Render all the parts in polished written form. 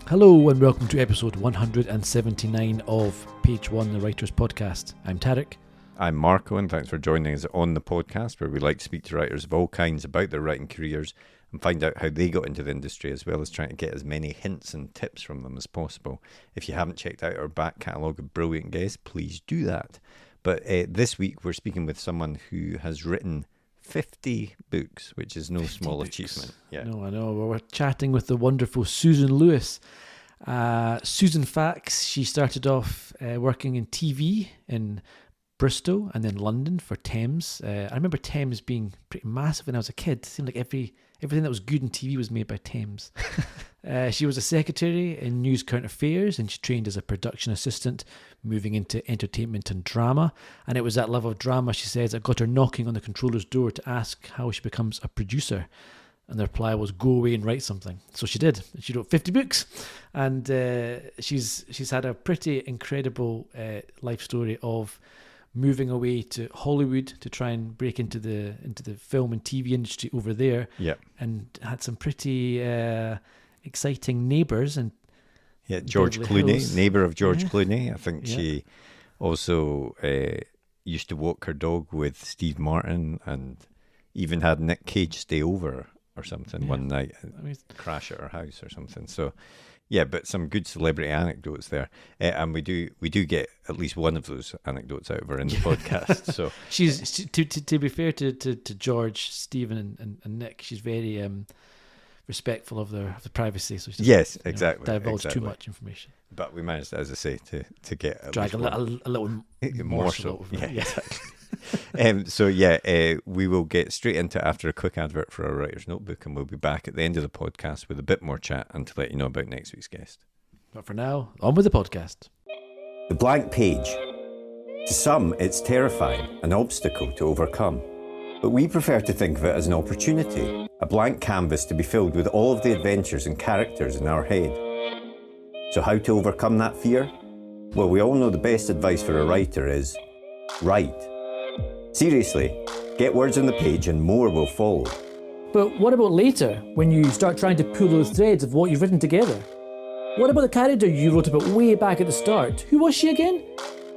Hello and welcome to episode 179 of Page One, the Writers Podcast. I'm Tarek. I'm Marco, and thanks for joining us on the podcast where we like to speak to writers of all kinds about their writing careers and find out how they got into the industry, as well as trying to get as many hints and tips from them as possible. If you haven't checked out our back catalogue of brilliant guests, please do that. But this week we're speaking with someone who has written 50 books, which is no small achievement. Yeah. No, I know. We're chatting with the wonderful Susan Lewis. Susan Fax, she started off working in TV in Bristol and then London for Thames. I remember Thames being pretty massive when I was a kid. It seemed like everything that was good in TV was made by Thames. She was a secretary in News Current Affairs, and she trained as a production assistant, moving into entertainment and drama. And it was that love of drama, she says, that got her knocking on the controller's door to ask how she becomes a producer. And the reply was, go away and write something. So she did. She wrote 50 books. And she's had a pretty incredible life story of moving away to Hollywood to try and break into the film and TV industry over there. Yep. And had some pretty exciting neighbours. And George Beverly Clooney, Hills. neighbour of George Clooney. I think Yeah. she also used to walk her dog with Steve Martin, and even had Nick Cage stay over or something one night and crash at her house or something. So yeah, but some good celebrity anecdotes there, and we do get at least one of those anecdotes out of her in the podcast. So she's to be fair to George, Stephen, and Nick, she's very respectful of the privacy. So she doesn't, exactly, divulge too much information. But we managed, as I say, to get at drag a little morsel. Yeah, exactly. We will get straight into it after a quick advert for our writer's notebook, and we'll be back at the end of the podcast with a bit more chat and to let you know about next week's guest. But for now, on with the podcast. The blank page. To some, it's terrifying, an obstacle to overcome. But we prefer to think of it as an opportunity, a blank canvas to be filled with all of the adventures and characters in our head. So how to overcome that fear? Well, we all know the best advice for a writer is write. Seriously, get words on the page and more will follow. But what about later, when you start trying to pull those threads of what you've written together? What about the character you wrote about way back at the start? Who was she again?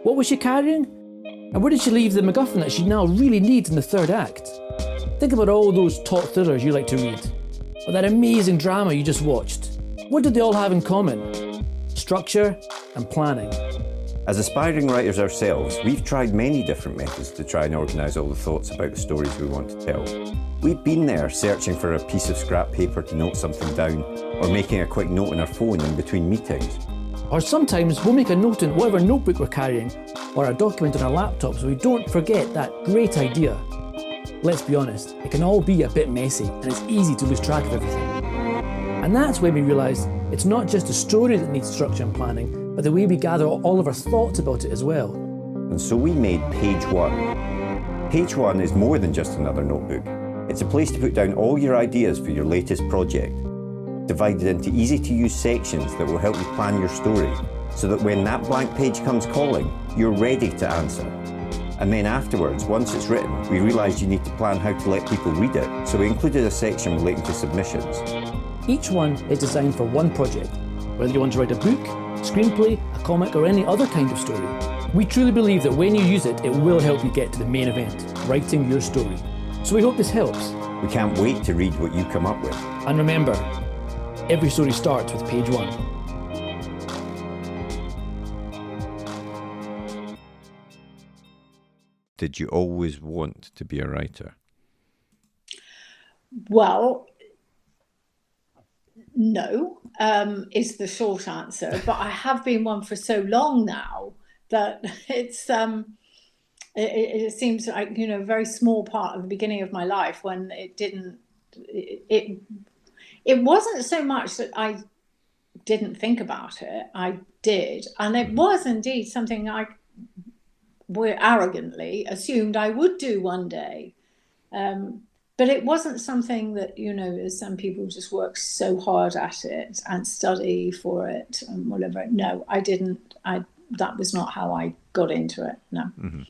What was she carrying? And where did she leave the MacGuffin that she now really needs in the third act? Think about all those top thrillers you like to read, or that amazing drama you just watched. What did they all have in common? Structure and planning. As aspiring writers ourselves, we've tried many different methods to try and organise all the thoughts about the stories we want to tell. We've been there searching for a piece of scrap paper to note something down, or making a quick note on our phone in between meetings. Or sometimes we'll make a note in whatever notebook we're carrying, or a document on our laptop so we don't forget that great idea. Let's be honest, it can all be a bit messy and it's easy to lose track of everything. And that's when we realised it's not just the story that needs structure and planning, but the way we gather all of our thoughts about it as well. And so we made Page One. Page One is more than just another notebook. It's a place to put down all your ideas for your latest project, divided into easy-to-use sections that will help you plan your story, so that when that blank page comes calling, you're ready to answer. And then afterwards, once it's written, we realised you need to plan how to let people read it, so we included a section relating to submissions. Each one is designed for one project, whether you want to write a book, screenplay, a comic, or any other kind of story. We truly believe that when you use it, it will help you get to the main event, writing your story. So we hope this helps. We can't wait to read what you come up with. And remember, every story starts with page one. Did you always want to be a writer? Well, no, is the short answer. But I have been one for so long now that it seems like, a very small part of the beginning of my life when it wasn't so much that I didn't think about it. I did. And it was indeed something I arrogantly assumed I would do one day. But it wasn't something that, as some people just work so hard at it and study for it and whatever. No, I didn't. That was not how I got into it. No. Mm-hmm.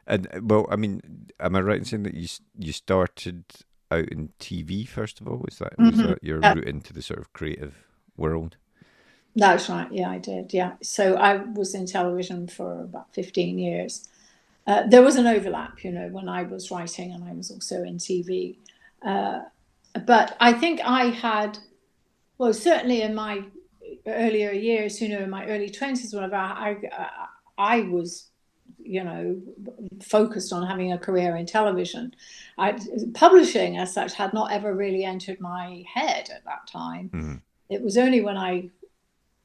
And well, I mean, am I right in saying that you started out in TV first of all? Was that your route into the sort of creative world? That's right. Yeah, I did. Yeah. So I was in television for about 15 years. There was an overlap, when I was writing and I was also in TV. But I think I had, well, certainly in my earlier years, in my early 20s, whatever, I was, focused on having a career in television. Publishing as such had not ever really entered my head at that time. Mm-hmm. It was only when I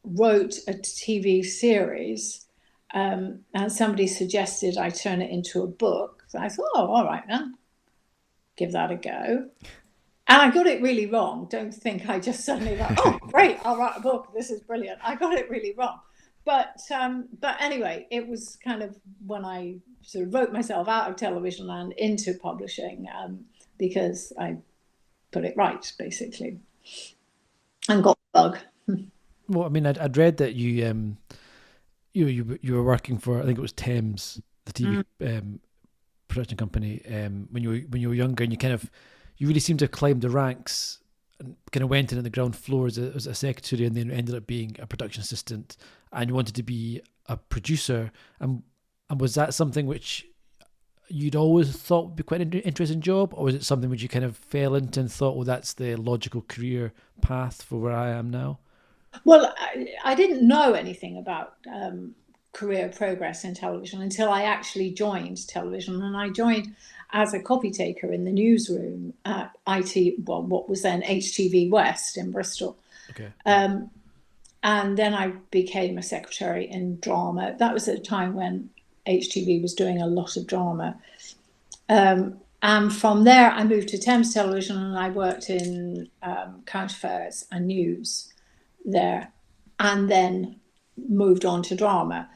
wrote a TV series and somebody suggested I turn it into a book. So I thought, all right then, give that a go. And I got it really wrong. Don't think I just suddenly like, oh, great, I'll write a book. This is brilliant. I got it really wrong. But anyway, it was kind of when I sort of wrote myself out of television and into publishing because I put it right, basically, and got the bug. Well, I mean, I'd read that you were working for, I think it was Thames, the TV production company, when you were younger, and you really seemed to have climbed the ranks and kind of went in at the ground floor as a secretary, and then ended up being a production assistant, and you wanted to be a producer. And was that something which you'd always thought would be quite an interesting job, or was it something which you kind of fell into and thought, well, that's the logical career path for where I am now? Well, I didn't know anything about career progress in television until I actually joined television, and I joined as a copy taker in the newsroom at what was then HTV West in Bristol. Okay. And then I became a secretary in drama. That was at a time when HTV was doing a lot of drama. And from there, I moved to Thames Television, and I worked in current affairs and news there, and then moved on to drama.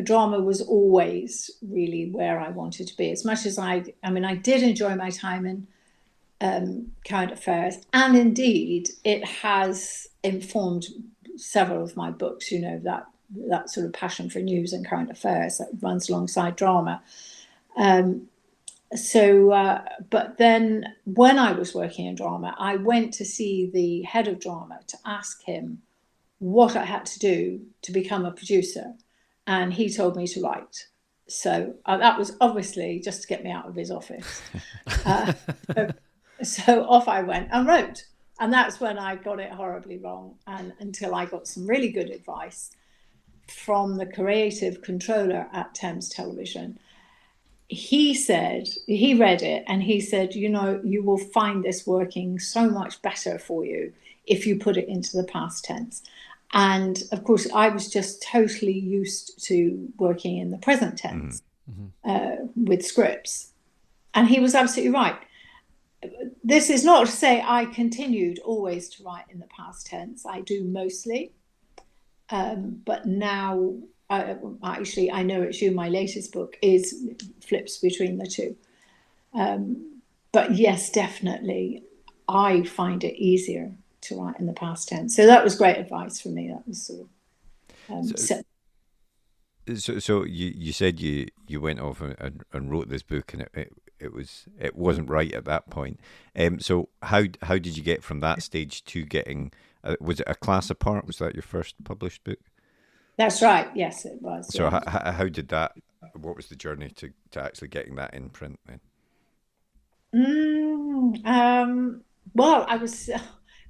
Drama was always really where I wanted to be. As much as I did enjoy my time in current affairs, and indeed it has informed several of my books, that sort of passion for news and current affairs that runs alongside drama. But then when I was working in drama, I went to see the head of drama to ask him what I had to do to become a producer. And he told me to write. So that was obviously just to get me out of his office. So off I went and wrote. And that's when I got it horribly wrong. And until I got some really good advice from the creative controller at Thames Television. He read it and he said, you will find this working so much better for you if you put it into the past tense. And of course, I was just totally used to working in the present tense with scripts. And he was absolutely right. This is not to say I continued always to write in the past tense. I do mostly. But now, I Know It's You, my latest book, flips between the two. But yes, definitely, I find it easier to write in the past tense. So that was great advice for me. That was sort of So you said you went off and wrote this book, and it wasn't right at that point. So how did you get from that stage to getting? Was it A Class Apart? Was that your first published book? That's right. Yes, it was. So yeah. How did that? What was the journey to actually getting that in print then? Well, I was.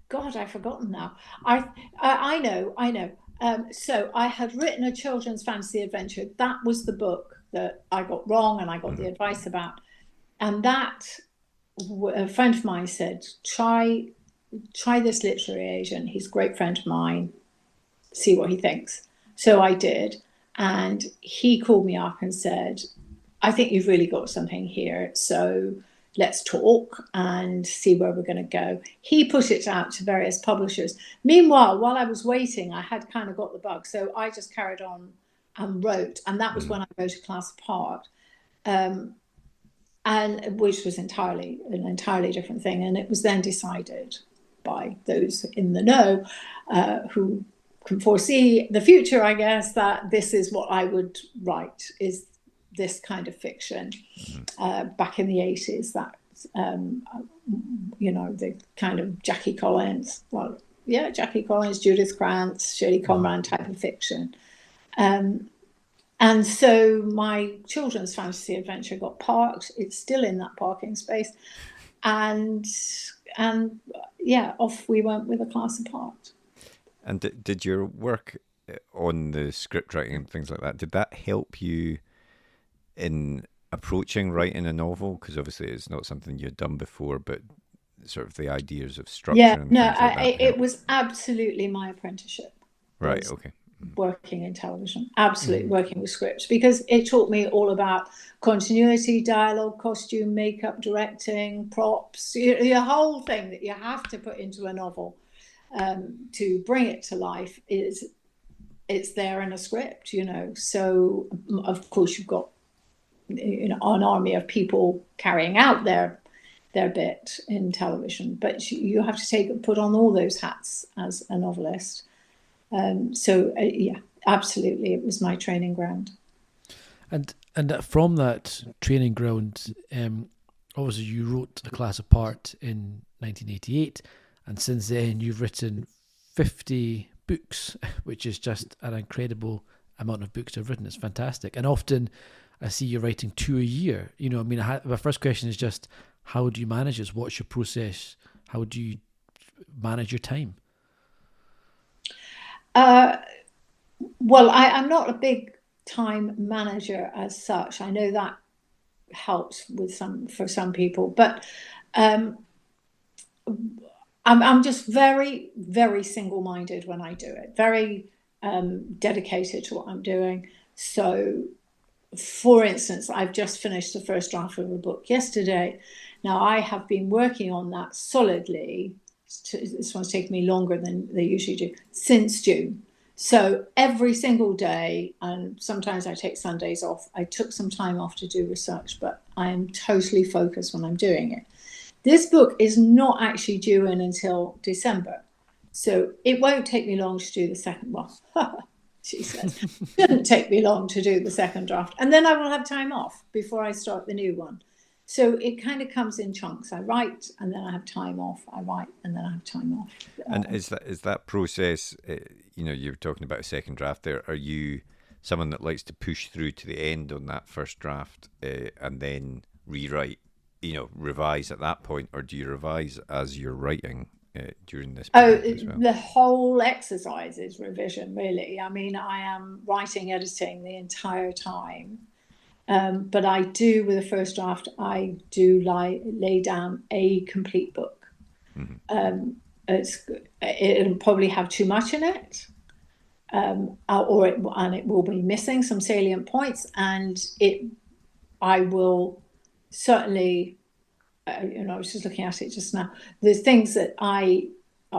God, I've forgotten now. I know. So I had written a children's fantasy adventure. That was the book that I got wrong and I got the advice about. And that a friend of mine said, try this literary agent. He's a great friend of mine. See what he thinks. So I did. And he called me up and said, I think you've really got something here. So let's talk and see where we're going to go. He put it out to various publishers. Meanwhile, while I was waiting, I had kind of got the bug. So I just carried on and wrote. And that was when I wrote A Class Apart, and which was an entirely different thing. And it was then decided by those in the know who can foresee the future, I guess, that this is what I would write, is this kind of fiction back in the 80s, that The kind of Jackie Collins, Jackie Collins, Judith Krantz, Shirley Conran type of fiction. And so my children's fantasy adventure got parked. It's still in that parking space. And off we went with a class apart. And did your work on the script writing and things like that, did that help you in approaching writing a novel? Because obviously it's not something you'd done before, but sort of the ideas of structure and things like that. It was absolutely my apprenticeship. Right, okay. Working in television, absolutely working with scripts, because it taught me all about continuity, dialogue, costume, makeup, directing, props, the whole thing that you have to put into a novel to bring it to life. It's there in a script, So of course you've got an army of people carrying out their bit in television, but you have to put on all those hats as a novelist. Absolutely, it was my training ground. And from that training ground, obviously you wrote A Class Apart in 1988, and since then you've written 50 books, which is just an incredible amount of books to have written. It's fantastic. And often I see you writing 2 a year. My first question is just, how do you manage this? What's your process? How do you manage your time? I'm not a big time manager as such. I know that helps for some people, but I'm just very, very single-minded when I do it. Very dedicated to what I'm doing. So, for instance, I've just finished the first draft of a book yesterday. Now, I have been working on that solidly. This one's taken me longer than they usually do, since June. So every single day, and sometimes I take Sundays off, I took some time off to do research, but I am totally focused when I'm doing it. This book is not actually due in until December. So it won't take me long to do the second one. She said, it shouldn't take me long to do the second draft. And then I will have time off before I start the new one. So it kind of comes in chunks. I write and then I have time off. I write and then I have time off. And is that process, you're talking about a second draft there. Are you someone that likes to push through to the end on that first draft and then rewrite, revise at that point? Or do you revise as you're writing during this period as well? The whole exercise is revision, really. I mean, I am writing, editing the entire time. But I do, with the first draft, I do lay down a complete book. Mm-hmm. It'll probably have too much in it, and it will be missing some salient points, and I will certainly, I was just looking at it just now. There's things that I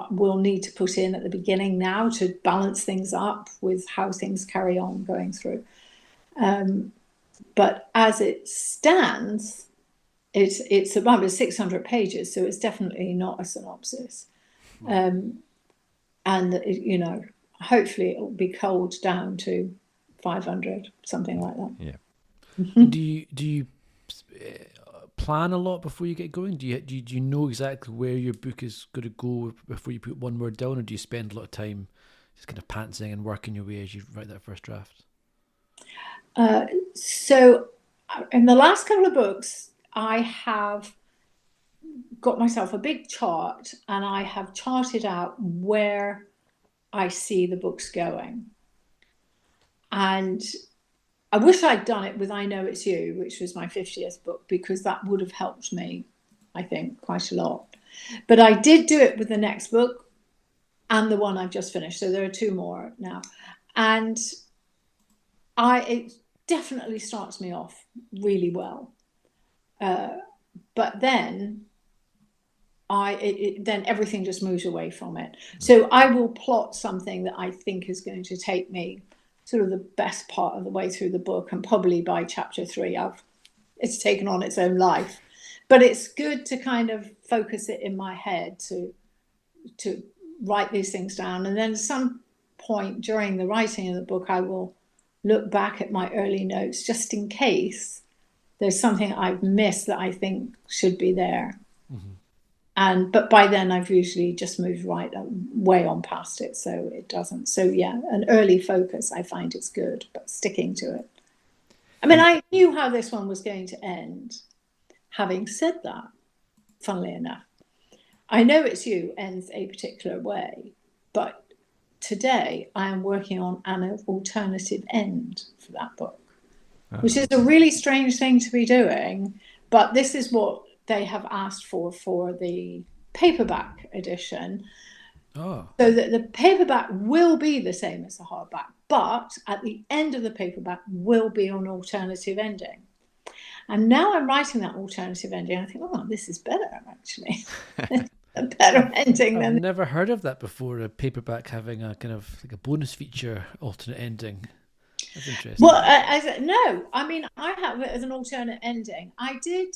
will need to put in at the beginning now to balance things up with how things carry on going through. But as it stands, it's about 600 pages, so it's definitely not a synopsis. And hopefully it will be culled down to 500, something like that. Yeah. Do you plan a lot before you get going? Do you know exactly where your book is going to go before you put one word down, or do you spend a lot of time just kind of pantsing and working your way as you write that first draft? So in the last couple of books, I have got myself a big chart and I have charted out where I see the books going. And I wish I'd done it with I Know It's You, which was my 50th book, because that would have helped me, I think, quite a lot. But I did do it with the next book and the one I've just finished. So there are 2 more now. And it definitely starts me off really well, but then then everything just moves away from it. So I will plot something that I think is going to take me sort of the best part of the way through the book, and probably by chapter 3 it's taken on its own life. But it's good to kind of focus it in my head to write these things down, and then at some point during the writing of the book I will look back at my early notes just in case there's something I've missed that I think should be there. But by then I've usually just moved way on past it, so it doesn't. So yeah, an early focus, I find it's good, but sticking to it. I mean, I knew how this one was going to end. Having said that, funnily enough, I Know It's You ends a particular way, but today I am working on an alternative end for that book, which is a really strange thing to be doing, but this is what they have asked for the paperback edition. So that the paperback will be the same as the hardback, but at the end of the paperback will be an alternative ending. And now I'm writing that alternative ending, I think, oh, this is better, actually. A better ending than... I've never heard of that before, a paperback having a kind of like a bonus feature alternate ending. That's interesting. Well, no, I mean, I have it as an alternate ending. I did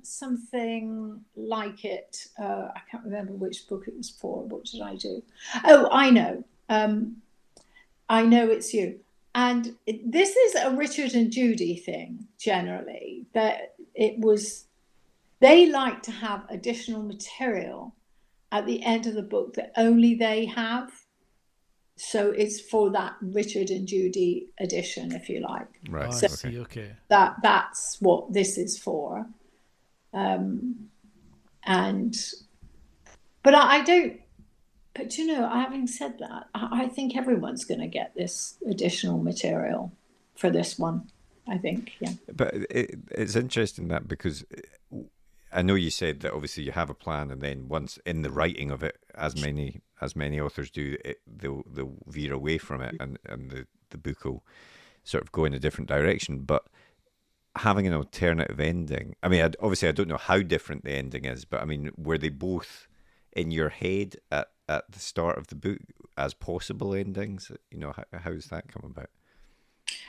something like it. I can't remember which book it was for. What did I do? Oh, I know. I Know It's You. And this is a Richard and Judy thing, generally. That they like to have additional material at the end of the book that only they have. So it's for that Richard and Judy edition, if you like. Right. I see. Okay. That's what this is for. But I don't. But having said that, I think everyone's going to get this additional material for this one. I think, yeah. But it's interesting that, because I know you said that obviously you have a plan, and then once in the writing of it, as many authors do, they'll veer away from it, and the book will sort of go in a different direction. But having an alternative ending, I mean, obviously I don't know how different the ending is, but I mean, were they both in your head at the start of the book as possible endings? How's that come about?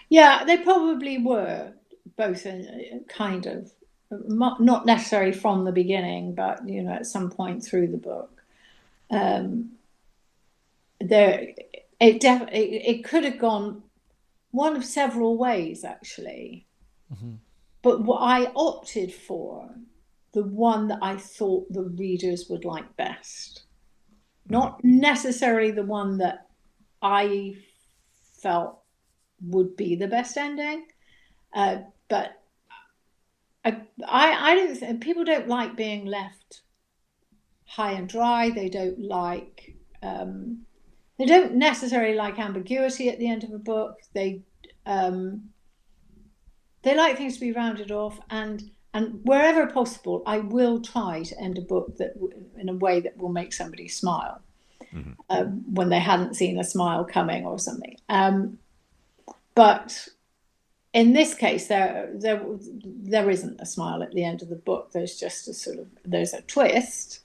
Yeah, they probably were both in kind of, not necessarily from the beginning, but at some point through the book. It could have gone one of several ways, actually. But what I opted for, the one that I thought the readers would like best, not necessarily the one that I felt would be the best ending, but I don't think people don't like being left high and dry. They don't like they don't necessarily like ambiguity at the end of a book. They like things to be rounded off, and wherever possible, I will try to end a book that in a way that will make somebody smile when they hadn't seen a smile coming or something. But in this case, there isn't a smile at the end of the book. There's just there's a twist,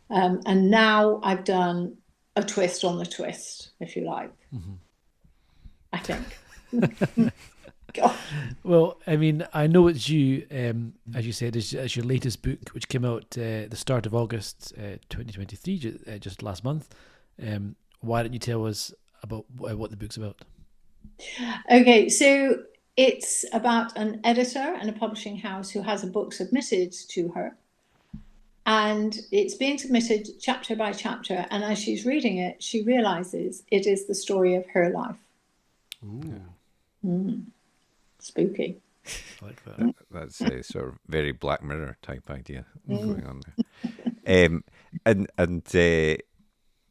and now I've done a twist on the twist, if you like. I think. God. Well, I mean, I Know It's You, as you said, is your latest book, which came out the start of August 2023, just last month. Why don't you tell us about what the book's about? Okay, so it's about an editor and a publishing house who has a book submitted to her, and it's being submitted chapter by chapter, and as she's reading it, she realizes it is the story of her life. Ooh. Spooky. I like that. That's a sort of very Black Mirror type idea going on there.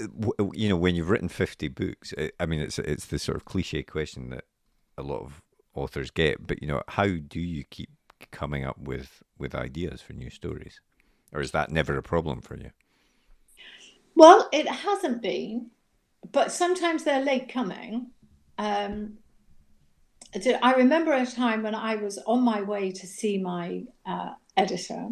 When you've written 50 books, I mean, it's the sort of cliche question that a lot of authors get, but how do you keep coming up with ideas for new stories, or is that never a problem for you? Well, it hasn't been, but sometimes they're late coming. I remember a time when I was on my way to see my editor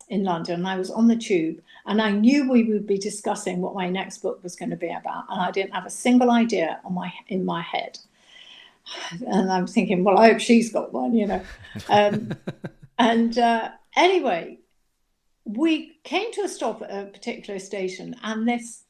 in London. I was on the tube, and I knew we would be discussing what my next book was going to be about, and I didn't have a single idea in my head. And I'm thinking, well, I hope she's got one, Anyway, we came to a stop at a particular station, and this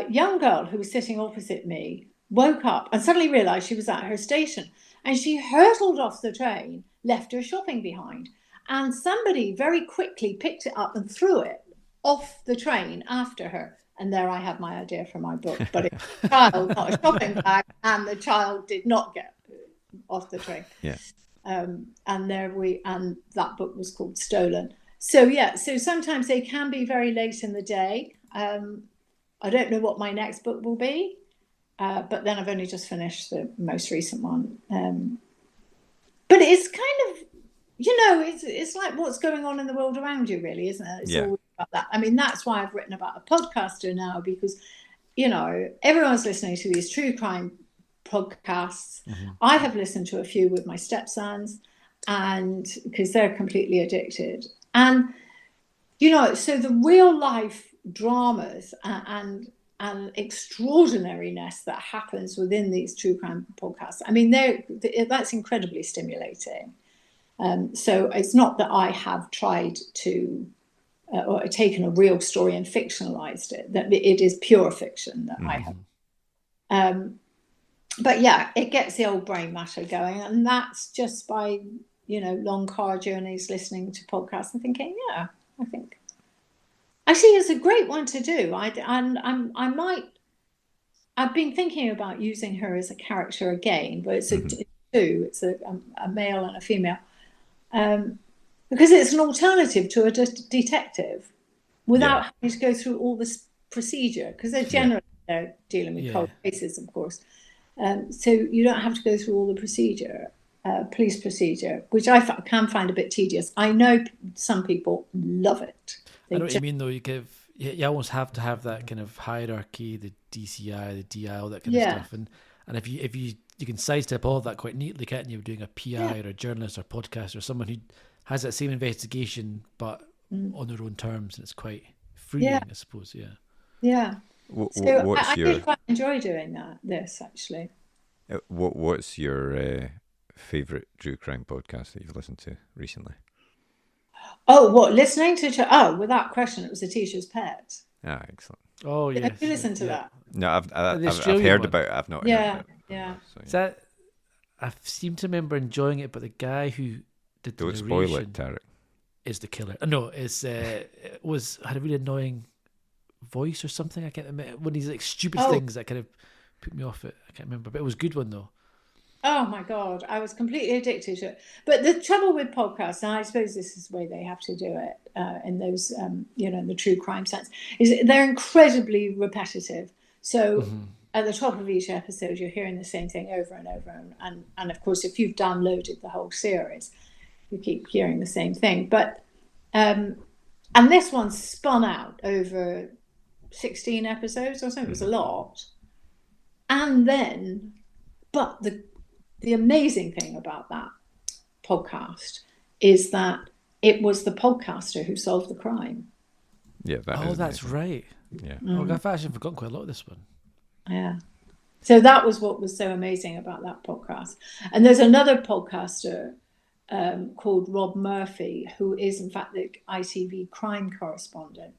young girl who was sitting opposite me woke up and suddenly realised she was at her station, and she hurtled off the train, left her shopping behind. And somebody very quickly picked it up and threw it off the train after her. And there I have my idea for my book. But it's a child, not a shopping bag, and the child did not get off the train. Yeah. And that book was called Stolen. So so sometimes they can be very late in the day. I don't know what my next book will be, but then I've only just finished the most recent one. But it's kind of, it's like what's going on in the world around you, really, isn't it? It's always about that. I mean, that's why I've written about a podcaster now, because, everyone's listening to these true crime podcasts. Mm-hmm. I have listened to a few with my stepsons, and because they're completely addicted. And, so the real life dramas and extraordinariness that happens within these true crime podcasts, I mean, that's incredibly stimulating. So it's not that I have tried to or taken a real story and fictionalized it, that it is pure fiction that I have. But yeah, it gets the old brain matter going, and that's just by, long car journeys, listening to podcasts and thinking, I think actually it's a great one to do. I've been thinking about using her as a character again, but it's it's a male and a female. Because it's an alternative to a detective without having to go through all this procedure, because they're dealing with cold cases, of course. So you don't have to go through all the procedure, police procedure, which I can find a bit tedious. I know some people love it. I know what you mean, though. You almost have to have that kind of hierarchy, the DCI, the DI, all that kind of stuff. And if you can sidestep all of that quite neatly, can't you? Doing a PI or a journalist or podcast or someone who has that same investigation but on their own terms, and it's quite freeing, I suppose. Yeah. So I did quite enjoy doing this actually. What's your favourite true crime podcast that you've listened to recently? Oh, what, listening to? Without question, it was The Teacher's Pet. Ah, excellent. Oh, yeah. Have you listened to that? No, I've heard about it. I've not heard of it. Yeah. So, I seem to remember enjoying it, but the guy who did the don't narration spoil it, Tarek. is the killer. No, it had a really annoying voice or something. I can't remember. One of these like stupid things that kind of put me off it. I can't remember, but it was a good one though. Oh my God, I was completely addicted to it. But the trouble with podcasts, and I suppose this is the way they have to do it in those, in the true crime sense, is they're incredibly repetitive. So at the top of each episode, you're hearing the same thing over and over. And of course, if you've downloaded the whole series, you keep hearing the same thing. But and this one spun out over 16 episodes or something. It was a lot. And then, but the amazing thing about that podcast is that it was the podcaster who solved the crime. Yeah, that's right. Yeah. I've actually forgotten quite a lot of this one. Yeah. So that was what was so amazing about that podcast. And there's another podcaster called Rob Murphy, who is in fact the ITV crime correspondent.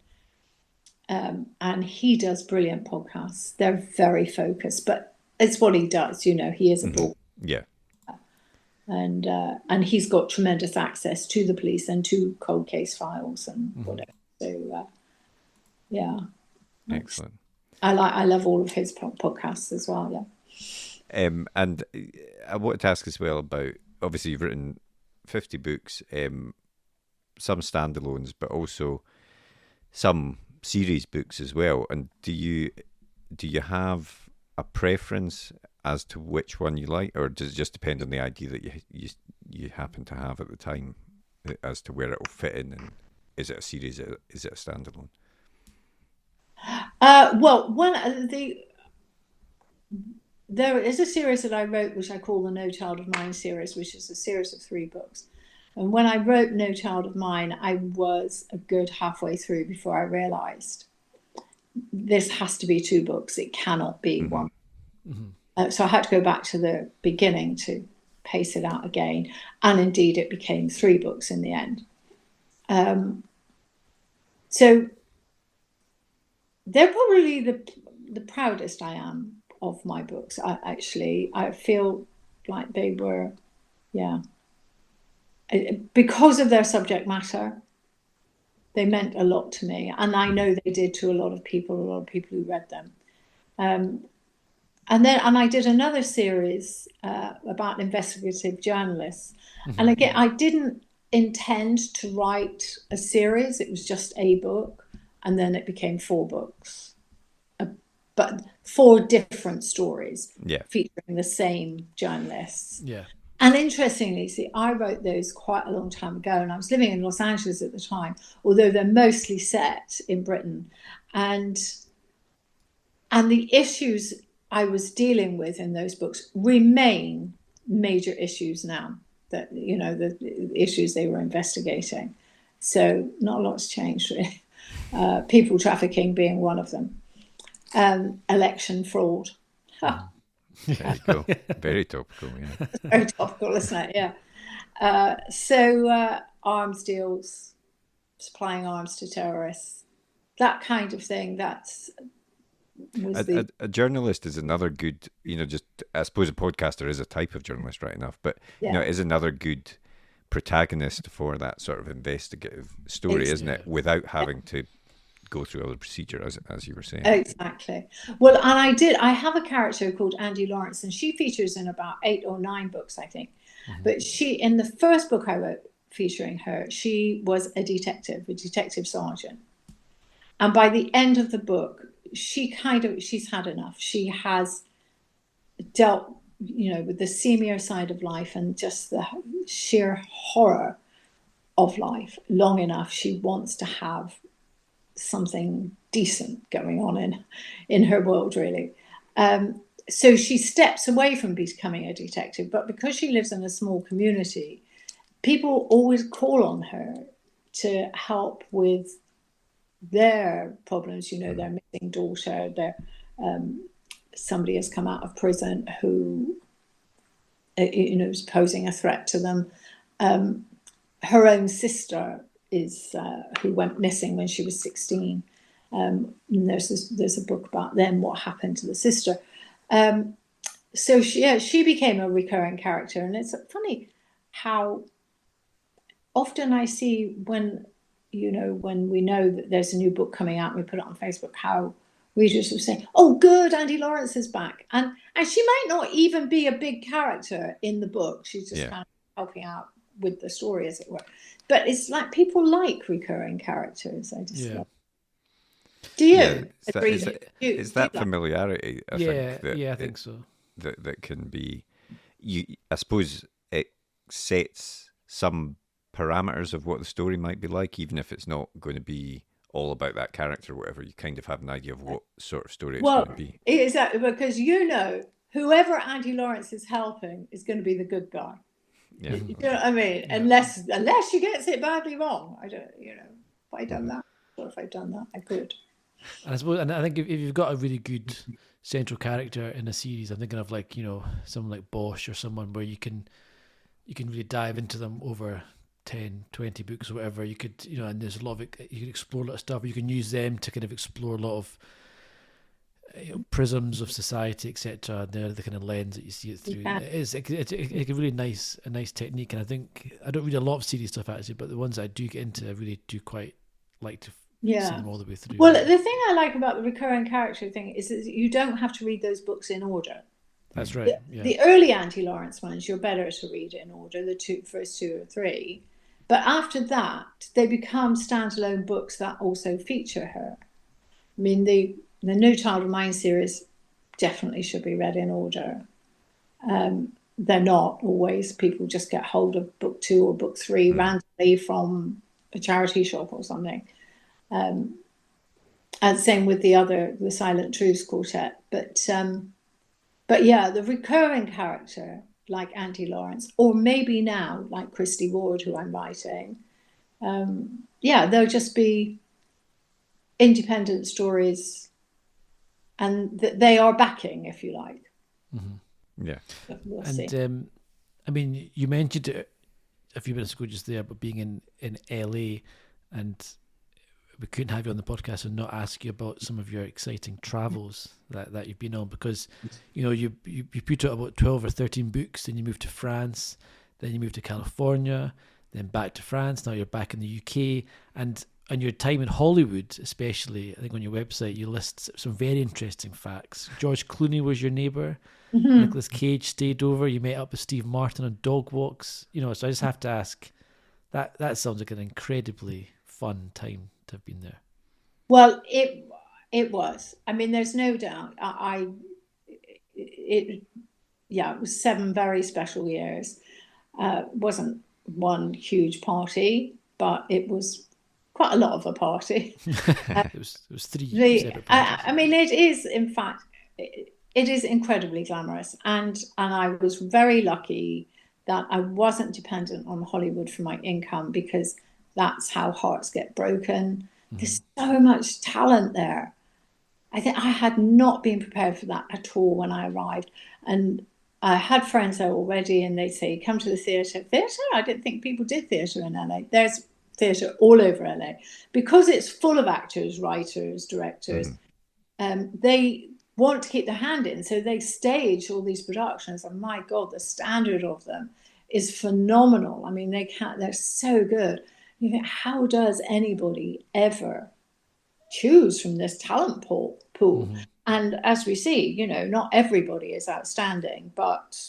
And he does brilliant podcasts. They're very focused, but it's what he does. He is a broadcaster. Yeah. And he's got tremendous access to the police and to cold case files and whatever. So, Excellent. I love all of his podcasts as well. Yeah. And I wanted to ask as well about, obviously you've written 50 books, some standalones, but also some series books as well. And do you have a preference as to which one you like, or does it just depend on the idea that you happen to have at the time as to where it will fit in? And is it a series? Is it a standalone? Well, there is a series that I wrote, which I call the No Child of Mine series, which is a series of 3 books. And when I wrote No Child of Mine, I was a good halfway through before I realised this has to be 2 books. It cannot be one. So I had to go back to the beginning to pace it out again. And indeed, it became 3 books in the end. So they're probably the proudest I am of my books. I feel like they were, because of their subject matter, they meant a lot to me. And I know they did to a lot of people who read them. And I did another series about investigative journalists. Mm-hmm. And again, I didn't intend to write a series. It was just a book. And then it became 4 books, but 4 different stories featuring the same journalists. Yeah. And interestingly, see, I wrote those quite a long time ago, and I was living in Los Angeles at the time, although they're mostly set in Britain. And the issues I was dealing with in those books remain major issues now, that, you know, the issues they were investigating. So not a lot's changed, really. People trafficking being one of them. Election fraud. There you go. Very topical, yeah. Very topical, isn't it? Yeah. So arms deals, supplying arms to terrorists, that kind of thing. A journalist is another good, you know, just, I suppose a podcaster is a type of journalist, right enough, but you know, is another good protagonist for that sort of investigative story, isn't it? Without having to go through all the procedure, as you were saying. Exactly. Well, and I have a character called Andy Lawrence, and she features in about 8 or 9 books, I think. Mm-hmm. But in the first book I wrote featuring her, she was a detective sergeant. And by the end of the book, she's had enough. She has dealt, you know, with the seamier side of life and just the sheer horror of life long enough. She wants to have something decent going on in her world, really. So she steps away from becoming a detective, but because she lives in a small community, people always call on her to help with their problems. You know, their missing daughter, somebody has come out of prison who, you know, is posing a threat to them. Her own sister is who went missing when she was 16. And there's a book about them, what happened to the sister. So she became a recurring character, and it's funny how often I see when we know that there's a new book coming out and we put it on Facebook, how readers will say, "Oh, good, Andy Lawrence is back," and she might not even be a big character in the book. She's just kind of helping out with the story, as it were. But it's like people like recurring characters. I just love. Do you agree? It's that familiarity. I think so. That can be. I suppose it sets some parameters of what the story might be like, even if it's not going to be all about that character or whatever. You kind of have an idea of what sort of story it's going to be. Exactly, because whoever Andy Lawrence is helping is going to be the good guy. Yeah. You know what I mean? Yeah. Unless she gets it badly wrong. I don't, if I'd done that, or if I'd done that, I could. And I suppose, and I think if you've got a really good central character in a series, I'm thinking of like, someone like Bosch or someone where you can really dive into them over 10, 20 books or whatever. You could, and there's a lot of it, you can explore a lot of stuff. You can use them to kind of explore a lot of prisms of society, etc. They're the kind of lens that you see it through. Yeah. It's a really nice technique, and I think I don't read a lot of series stuff actually, but the ones that I do get into, I really do quite like to see them all the way through. Well, the thing I like about the recurring character thing is that you don't have to read those books in order. That's right. The early Andy Lawrence ones, you're better to read in order, the first 2 or 3. But after that, they become standalone books that also feature her. I mean, the No Child of Mine series definitely should be read in order. They're not always. People just get hold of book 2 or book 3 randomly from a charity shop or something. And same with the Silent Truths Quartet. But yeah, the recurring character like Andy Lawrence, or maybe now like Christy Ward, who I'm writing, they'll just be independent stories, and they are backing, if you like. Mm-hmm. Yeah. We'll see. I mean, you mentioned it a few minutes ago just there, but being in LA, and we couldn't have you on the podcast and not ask you about some of your exciting travels that you've been on, because you put out about 12 or 13 books, then you moved to France, then you moved to California, then back to France. Now you're back in the UK, and your time in Hollywood, especially, I think on your website you list some very interesting facts. George Clooney was your neighbour. Mm-hmm. Nicolas Cage stayed over. You met up with Steve Martin on dog walks. So I just have to ask, that sounds like an incredibly fun time to have been there. Well, it was. I mean, there's no doubt. It was 7 very special years. Wasn't one huge party, but it was quite a lot of a party. It was 3 separate parties. I mean, it is, in fact, it is incredibly glamorous, and I was very lucky that I wasn't dependent on Hollywood for my income, because that's how hearts get broken. There's so much talent there. I think I had not been prepared for that at all when I arrived. And I had friends there already, and they'd say, come to the theatre. Theatre? I didn't think people did theatre in LA. There's theatre all over LA. Because it's full of actors, writers, directors, they want to keep their hand in. So they stage all these productions, and my God, the standard of them is phenomenal. I mean, they're so good. You think, how does anybody ever choose from this talent pool? And as we see, not everybody is outstanding, but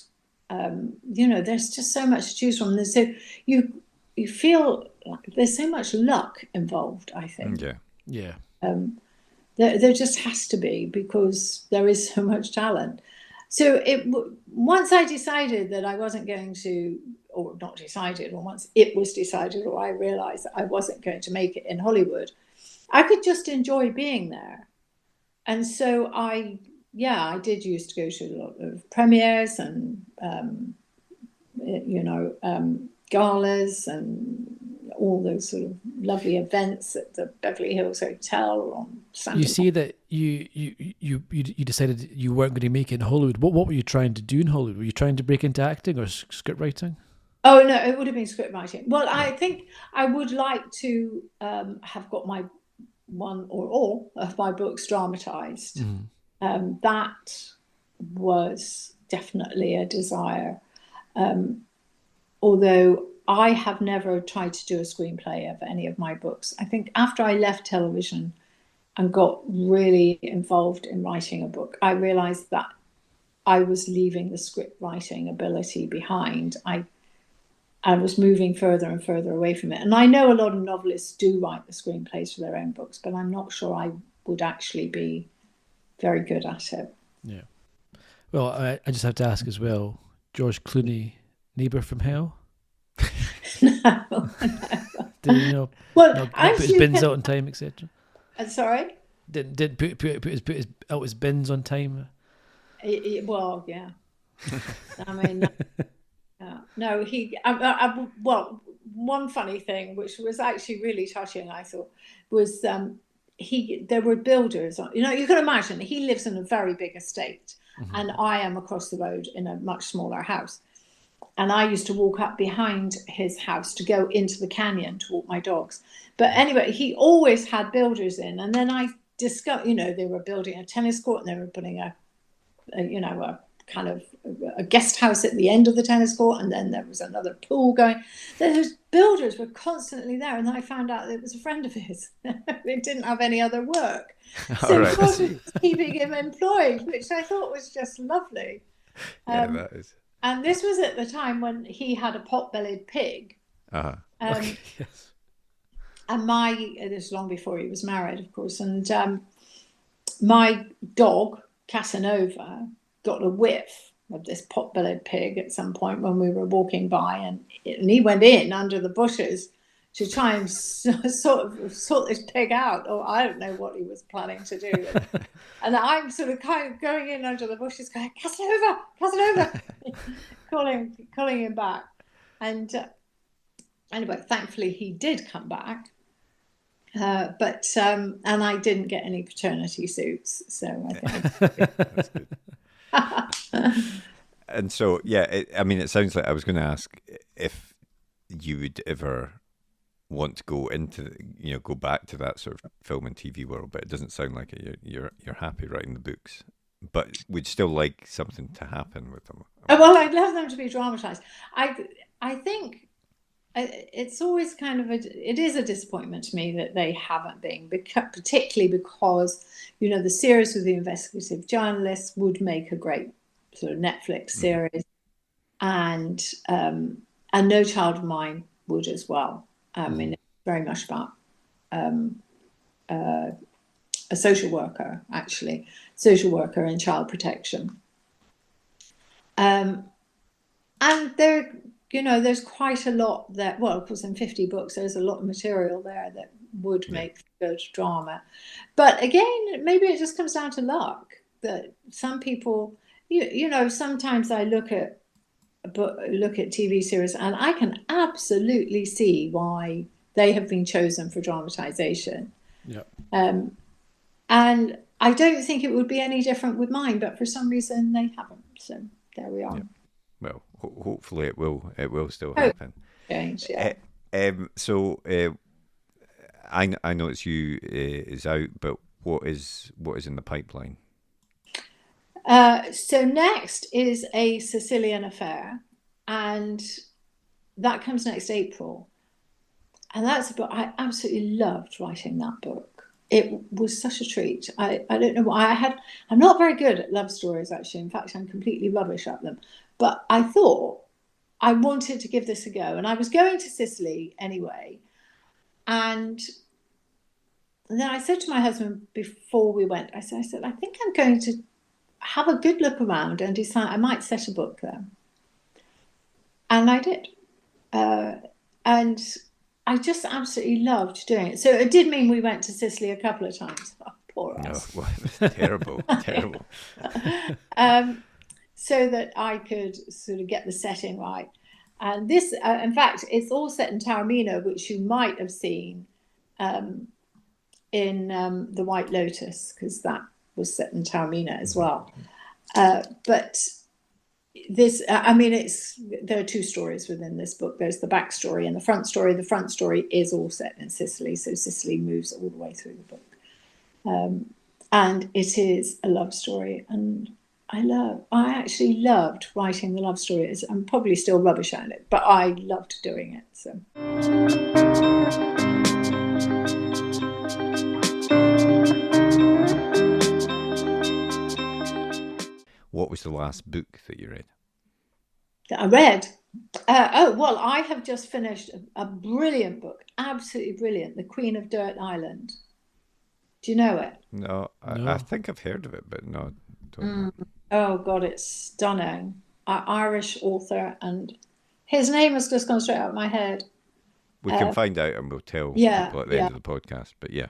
there's just so much to choose from. And so you feel like there's so much luck involved, I think. Yeah. There just has to be, because there is so much talent. So once I decided that I wasn't going to, or not decided, or once it was decided, or I realized that I wasn't going to make it in Hollywood, I could just enjoy being there. And so I did used to go to a lot of premieres and, galas and all those sort of lovely events at the Beverly Hills Hotel or on Santa You see that you decided you weren't going to make it in Hollywood. What were you trying to do in Hollywood? Were you trying to break into acting or script writing? Oh, no, it would have been script writing. Well, I think I would like to have got my one or all of my books dramatized. That was definitely a desire. Although I have never tried to do a screenplay of any of my books. I think after I left television and got really involved in writing a book, I realized that I was leaving the script writing ability behind. I was moving further and further away from it. And I know a lot of novelists do write the screenplays for their own books, but I'm not sure I would actually be very good at it. Yeah. Well, I just have to ask as well, George Clooney, Neighbour from Hell? No. Did you know? Well, not put his bins out on time, etc. Sorry? Didn't put his bins on time. Well, yeah. I mean, no. He. Well, one funny thing, which was actually really touching, I thought, was there were builders. You can imagine he lives in a very big estate, and I am across the road in a much smaller house. And I used to walk up behind his house to go into the canyon to walk my dogs. But anyway, he always had builders in. And then I discovered, they were building a tennis court, and they were putting a kind of a guest house at the end of the tennis court. And then there was another pool going. Those builders were constantly there. And then I found out that it was a friend of his. They didn't have any other work. So God was keeping him employed, which I thought was just lovely. That is. And this was at the time when he had a pot-bellied pig. Yes. And this was long before he was married, of course. And my dog, Casanova, got a whiff of this pot-bellied pig at some point when we were walking by. And he went in under the bushes to try and sort this pig out. Or I don't know what he was planning to do. And I'm sort of kind of going in under the bushes going, Casanova, calling him back. And anyway, thankfully he did come back. But and I didn't get any paternity suits. So I think that's good. And so, it sounds like I was going to ask if you would ever want to go into, go back to that sort of film and TV world, but it doesn't sound like it. You're happy writing the books, but would still like something to happen with them. Well, I'd love them to be dramatized. I think it's always kind of it is a disappointment to me that they haven't been, particularly because, the series with the investigative journalists would make a great sort of Netflix series, and No Child of Mine would as well. I mean, it's very much about a social worker in child protection. And there's quite a lot that, well, of course, in 50 books, there's a lot of material there that would make good drama. But again, maybe it just comes down to luck, that some people, sometimes I look at TV series and I can absolutely see why they have been chosen for dramatization. Yeah. And I don't think it would be any different with mine, but for some reason they haven't. So there we are. Yeah. Well, hopefully it will still happen. Change, yeah. I know It's You is out, but what is in the pipeline? So next is A Sicilian Affair, and that comes next April. And that's a book. I absolutely loved writing that book. It was such a treat. I don't know why I'm not very good at love stories, actually. In fact, I'm completely rubbish at them. But I thought I wanted to give this a go. And I was going to Sicily anyway. And then I said to my husband before we went, I said, I think I'm going to have a good look around and decide I might set a book there. And I did. And I just absolutely loved doing it. So it did mean we went to Sicily a couple of times. Oh, poor us. No, terrible. So that I could sort of get the setting right. And this, in fact, it's all set in Taormina, which you might have seen in The White Lotus, because that was set in Taormina as well. But this, there are two stories within this book. There's the backstory and the front story. The front story is all set in Sicily, so Sicily moves all the way through the book. And it is a love story, and I actually loved writing the love stories. I'm probably still rubbish at it, but I loved doing it. So. What was the last book that you read? That I read? Well, I have just finished a brilliant book, absolutely brilliant, The Queen of Dirt Island. Do you know it? No, I think I've heard of it, but no. Oh, God, it's stunning. Irish author, and his name has just gone straight out of my head. We can find out and we'll tell people at the end of the podcast, but yeah.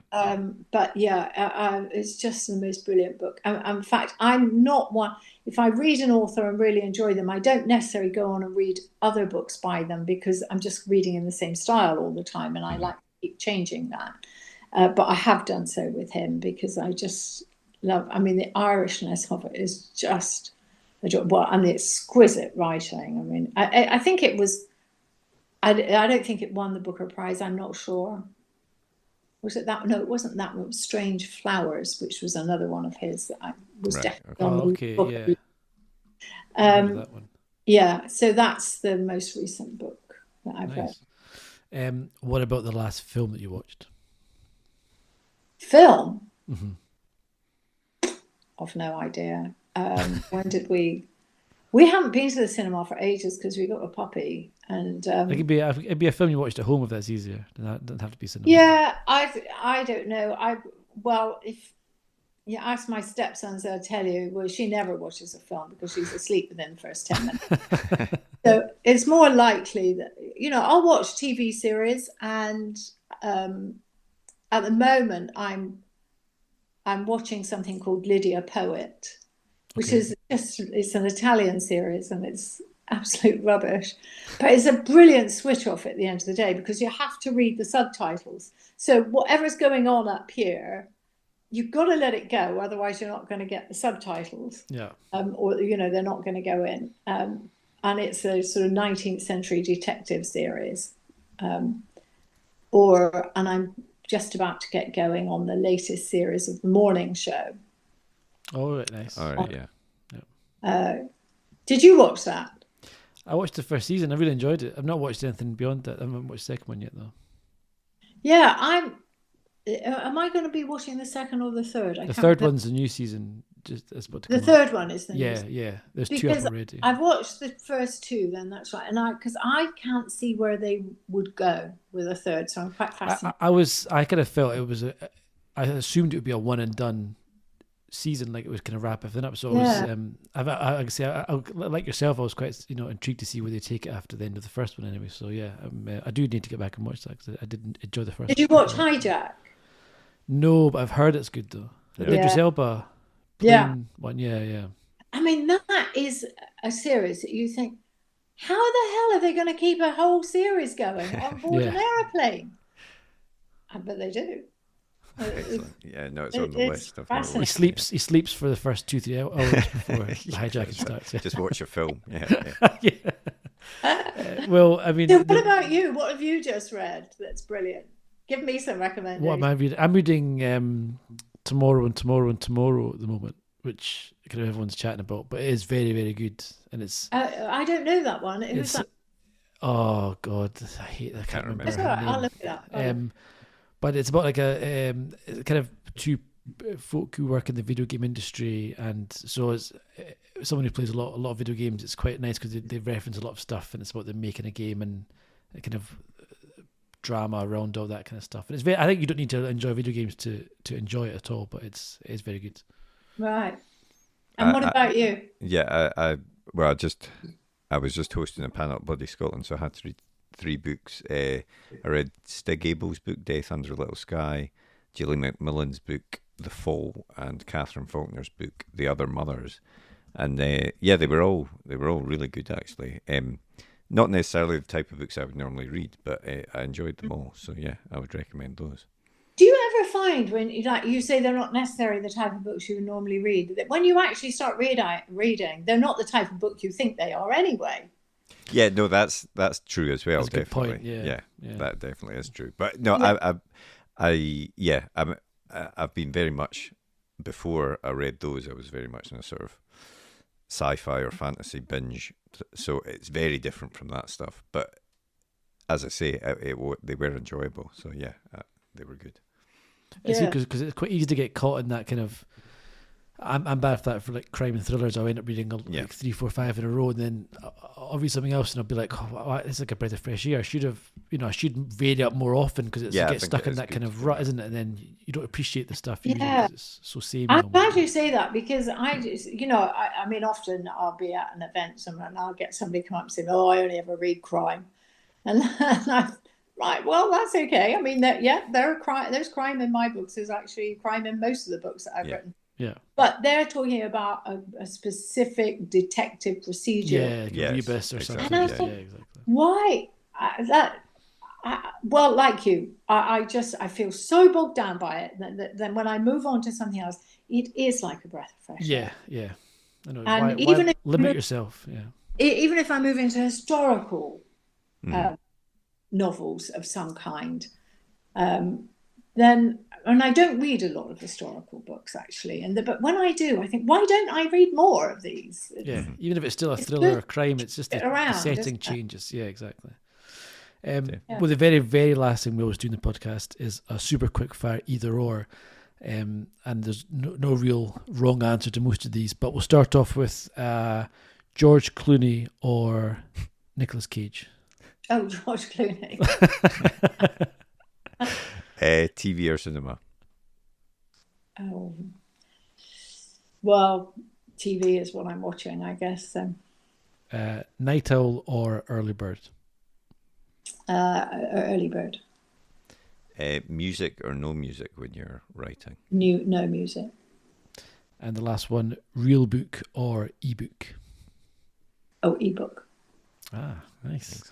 It's just the most brilliant book. In fact, I'm not one, if I read an author and really enjoy them, I don't necessarily go on and read other books by them, because I'm just reading in the same style all the time, and I like to keep changing that. But I have done so with him, because I just love, the Irishness of it is just, and the exquisite writing. I think it was, I don't think it won the Booker Prize. I'm not sure. Was it that? No, it wasn't that one. It was Strange Flowers, which was another one of his that I was definitely on the book. Yeah. That one. Yeah, so that's the most recent book that I've read. What about the last film that you watched? Film? I've no idea. When did we haven't been to the cinema for ages because we got a puppy, and it'd be a film you watched at home if that's easier. That doesn't have to be cinema. Yeah, I don't know. If you ask my stepsons, they'll tell you, well, she never watches a film because she's asleep within the first 10 minutes. So it's more likely that I'll watch TV series, and at the moment I'm watching something called Lydia Poet, which is it's an Italian series, and it's absolute rubbish, but it's a brilliant switch off at the end of the day, because you have to read the subtitles. So whatever's going on up here, you've got to let it go, otherwise you're not going to get the subtitles. Yeah. Or they're not going to go in. And it's a sort of 19th century detective series. And I'm just about to get going on the latest series of The Morning Show. Oh, right, nice. All right, yeah. Did you watch that? I watched the first season. I really enjoyed it. I've not watched anything beyond that. I haven't watched the second one yet, though. Yeah, am I going to be watching the second or the third? The third one's a new season. Just that's about to come The third one is the new season. Yeah. There's two up already. I've watched the first two, then that's right. And because I can't see where they would go with a third, so I'm quite fascinated. I kind of felt it was I assumed it would be a one and done season, like it was kind of wrap everything up. So I was, I like yourself, I was quite intrigued to see where they take it after the end of the first one anyway. So yeah, I do need to get back and watch that because I didn't enjoy the first. Did you watch Hijack? No, but I've heard it's good though. Idris Elba. One. Yeah. I mean, that is a series that you think, how the hell are they going to keep a whole series going on board an airplane? But they do. Yeah, no, it's on the list. He sleeps for the first 2-3 hours before the hijacking starts. Just watch your film. Yeah. Well, I mean, so what about you? What have you just read that's brilliant? Give me some recommendations. What am I reading? I'm reading Tomorrow at the moment, which kind of everyone's chatting about, but it is very, very good. And it's I don't know that one. Who's that? Oh God, I can't remember. That's all right. I'll look it up. But it's about like a kind of two folk who work in the video game industry, and so as someone who plays a lot of video games, it's quite nice because they reference a lot of stuff, and it's about them making a game and a kind of drama around all that kind of stuff. And it's I think you don't need to enjoy video games to enjoy it at all, but it's very good. Right. And what about you? Yeah, I was just hosting a panel at Bloody Scotland, so I had to read 3 books. I read Stig Abel's book, Death Under a Little Sky, Julie Macmillan's book, The Fall, and Catherine Faulkner's book, The Other Mothers. And they were all really good actually. Not necessarily the type of books I would normally read, but I enjoyed them all. So yeah, I would recommend those. Do you ever find when you say they're not necessarily the type of books you would normally read, that when you actually start reading, they're not the type of book you think they are anyway? Yeah, no, that's true as well. That's a good definitely. point. Yeah, that definitely is true. But no, I've been very much, before I read those, I was very much in a sort of sci-fi or fantasy binge. So it's very different from that stuff. But as I say, they were enjoyable. So yeah, they were good. It's good because it's quite easy to get caught in that kind of. I'm bad for that for like crime and thrillers. I'll end up reading like 3, 4, 5 in a row, and then I'll read something else, and I'll be like, "Oh, it's like a breath of fresh air." I should vary up more often because it gets stuck in that kind of rut, isn't it? And then you don't appreciate the stuff. Because it's so samey. I'm glad you say that because I mean, often I'll be at an event somewhere and I'll get somebody come up and say, "Oh, I only ever read crime," and I'm right. Well, that's okay. I mean, there's crime in my books. There's actually crime in most of the books that I've written. Yeah. But they're talking about a specific detective procedure. Yeah, Rebus or something. And I thought, exactly. Why? Well, like you, I feel so bogged down by it that then when I move on to something else, it is like a breath of fresh air. Yeah. I know. And why limit yourself? Yeah. Even if I move into historical novels of some kind, then. And I don't read a lot of historical books, actually. But when I do, I think, why don't I read more of these? Even if it's still a thriller or crime, it's just the setting changes. Yeah, exactly. Well, the very, very last thing we always do in the podcast is a super quick fire either or. And there's no real wrong answer to most of these. But we'll start off with George Clooney or Nicolas Cage. Oh, George Clooney. TV or cinema? Oh, well, TV is what I'm watching, I guess. Night owl or early bird? Early bird. Music or no music when you're writing? No music. And the last one, real book or ebook? Oh, ebook. Ah, nice.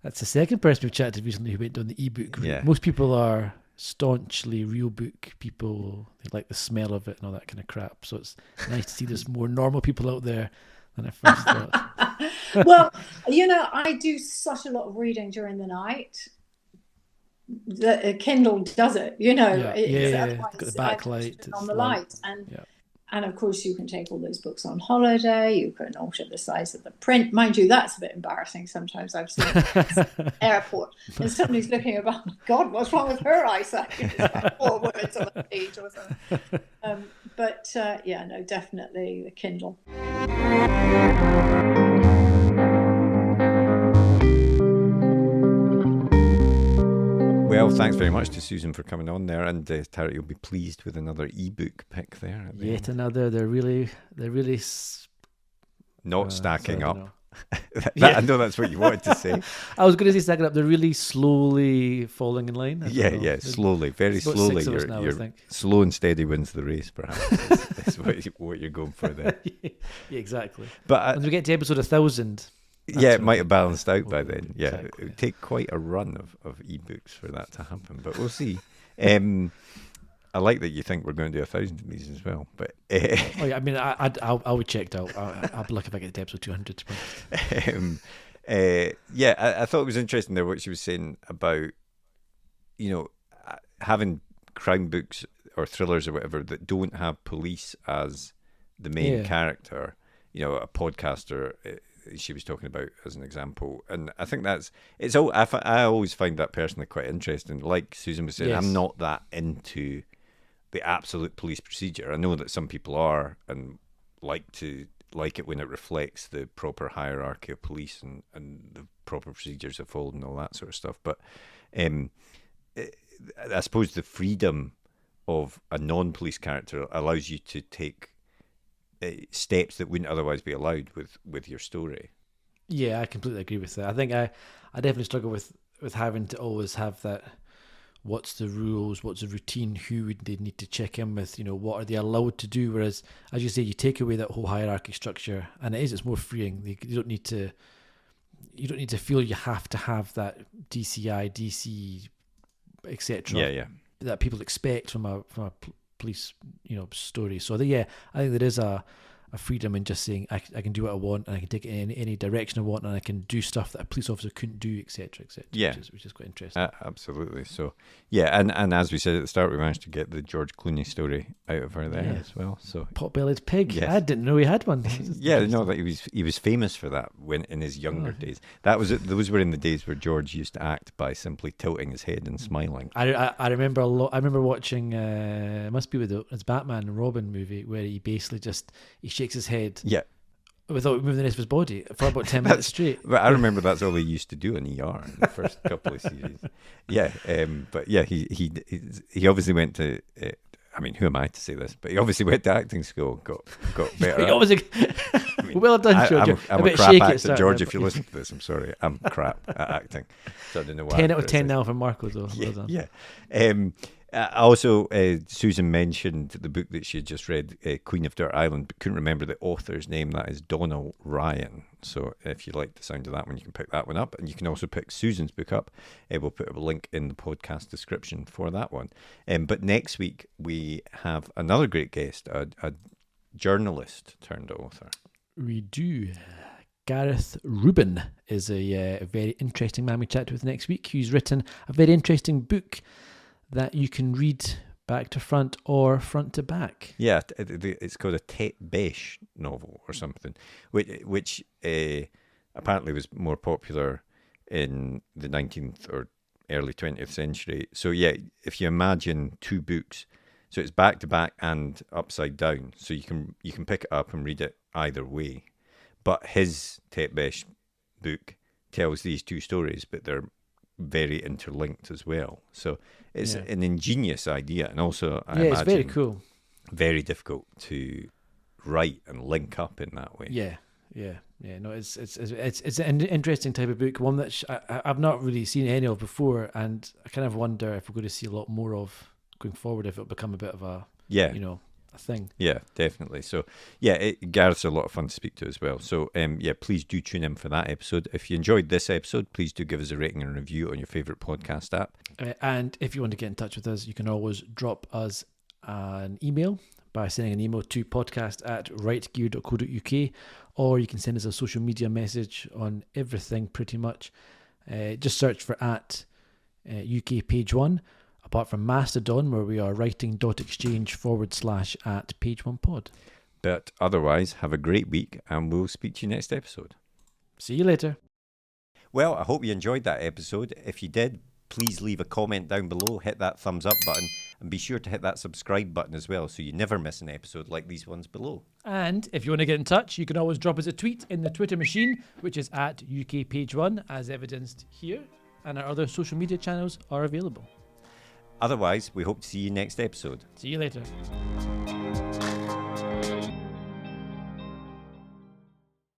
That's the second person we've chatted to recently who went on the ebook route. Yeah. Most people are staunchly real book people. They like the smell of it and all that kind of crap. So it's nice to see there's more normal people out there than I first thought. Well, I do such a lot of reading during the night. The Kindle does it, Yeah. Got the backlight on the light, and And of course, you can take all those books on holiday. You can alter the size of the print. Mind you, that's a bit embarrassing. Sometimes I've seen it at the airport and somebody's looking about, oh my God, what's wrong with her eyesight? It's like 4 words on a page or something. But yeah, no, definitely the Kindle. Well, thanks very much to Susan for coming on there, and Tara, you'll be pleased with another ebook pick there. At the Yet end. another. They're really Not stacking sorry, up. Yeah. I know that's what you wanted to say. I was going to say stacking up. They're really slowly falling in line. I don't know. Slowly, very There's about slowly. 6 of us now, I You're think. slow and steady wins the race, perhaps. That's what you're going for there. Yeah, exactly. But When we get to episode 1,000. yeah, it might have balanced out by then. Yeah, Exactly. it would take quite a run of ebooks for that to happen, but we'll see. I like that you think we're going to do 1,000 of these as well, but Oh yeah, I mean, I would checked out. I'll be lucky if I get to episode 200. I thought it was interesting there what she was saying about, having crime books or thrillers or whatever that don't have police as the main character. A podcaster. She was talking about as an example, and I think I always find that personally quite interesting. Like Susan was saying, Yes. I'm not that into the absolute police procedure. I know that some people are and like it when it reflects the proper hierarchy of police and the proper procedures are followed and all that sort of stuff. But I suppose the freedom of a non-police character allows you to take steps that wouldn't otherwise be allowed with your story. Yeah, I completely agree with that. I think I definitely struggle with having to always have that. What's the rules? What's the routine? Who would they need to check in with? What are they allowed to do? Whereas, as you say, you take away that whole hierarchy structure, and it's more freeing. You don't need to feel you have to have that DCI, DC, etc. Yeah. That people expect from a police story. So I think there is a freedom in just saying I can do what I want and I can take it in any direction I want and I can do stuff that a police officer couldn't do, etc. Yeah. which is quite interesting. Absolutely. So and as we said at the start, we managed to get the George Clooney story out of her there as well. So Pot-bellied pig. Yes. I didn't know he had one. yeah, no, that he was famous for that when in his younger days. Those were in the days where George used to act by simply tilting his head and smiling. I remember a lot. I remember watching. It must be it's Batman and Robin movie where he basically he shakes his head. Yeah. Without moving the rest of his body for about 10 minutes straight. But I remember that's all they used to do in ER in the first couple of series. Yeah, but yeah, he obviously went to. I mean, who am I to say this? But he obviously went to acting school, got better. He obviously, well done, George. I'm a crap actor, George. If you listen to this, I'm sorry. I'm crap at acting. So I don't know why. 10 out of 10 now for Marco, though. Well done. Yeah. Also, Susan mentioned the book that she had just read, Queen of Dirt Island, but couldn't remember the author's name. That is Donna Ryan. So if you like the sound of that one, you can pick that one up. And you can also pick Susan's book up. We'll put a link in the podcast description for that one. But next week, we have another great guest, a journalist turned author. We do. Gareth Rubin is a very interesting man we chat with next week. He's written a very interesting book that you can read back to front or front to back. Yeah, it's called a Tet Besh novel or something, which apparently was more popular in the 19th or early 20th century. So yeah, if you imagine two books, so it's back to back and upside down, so you can pick it up and read it either way. But his Tet Besh book tells these two stories, but they're very interlinked as well. So it's an ingenious idea, and also I imagine it's very cool. Very difficult to write and link up in that way. Yeah. No, it's an interesting type of book, one that I've not really seen any of before, and I kind of wonder if we're going to see a lot more of going forward, if it'll become a bit of a a thing. Yeah, definitely. So Gareth's a lot of fun to speak to as well. So please do tune in for that episode. If you enjoyed this episode, please do give us a rating and review on your favourite podcast app. And if you want to get in touch with us, you can always drop us an email by sending an email to podcast@writegear.co.uk, or you can send us a social media message on everything pretty much. Just search for @UK Page 1. apart from Mastodon, where we are writing.exchange/@page1pod. But otherwise, have a great week, and we'll speak to you next episode. See you later. Well, I hope you enjoyed that episode. If you did, please leave a comment down below, hit that thumbs up button, and be sure to hit that subscribe button as well so you never miss an episode like these ones below. And if you want to get in touch, you can always drop us a tweet in the Twitter machine, which is at UKPage1, as evidenced here, and our other social media channels are available. Otherwise, we hope to see you next episode. See you later.